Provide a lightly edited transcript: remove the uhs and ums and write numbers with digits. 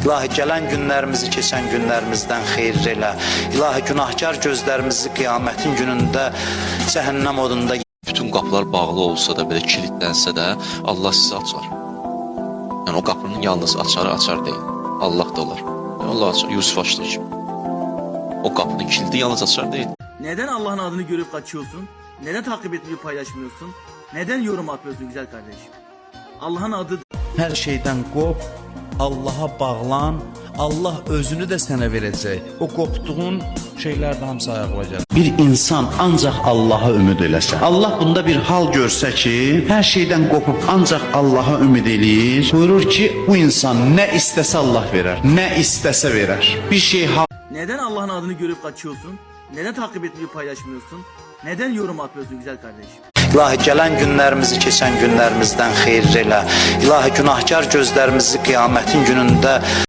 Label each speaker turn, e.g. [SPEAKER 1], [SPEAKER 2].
[SPEAKER 1] İlahi gələn günlərimizi keçən günlərimizdən xeyir elə. İlahi günahkar gözlərimizi qiyamətin günündə cəhənnəm odunda.
[SPEAKER 2] Bütün qapılar bağlı olsa da, belə kilitlənsə də Allah sizi açar. Yəni o qapının yalnız açar deyil. Allah da olar. Allah açar. Yusuf açtığı kimi. O qapının kilidi yalnız açar değil.
[SPEAKER 3] Neden Allah'ın adını görüp kaçıyorsun? Neden takip etmeyi paylaşmıyorsun? Neden yorum atmıyorsun güzel kardeşim? Allah'ın adı...
[SPEAKER 4] Hər şeydən qop, Allaha bağlan, Allah özünü də sənə verəcək. O qopduğun şeylər də hamısı ayaqla gəlir. Bir insan ancaq Allaha ümid eləsə, Allah bunda bir hal görsə ki, hər şeydən qopub ancaq Allaha ümid eləyir, buyurur ki, bu insan nə istəsə Allah verər, nə istəsə verər. Bir şey
[SPEAKER 3] Neden Allah'ın adını görüp kaçıyorsun? Neden takip etmeyi paylaşmıyorsun? Neden yorum atmıyorsun güzel kardeşim?
[SPEAKER 1] İlahi gələn günlərimizi keçən günlərimizdən xeyir elə. İlahi günahkar gözlərimizi qiyamətin günündə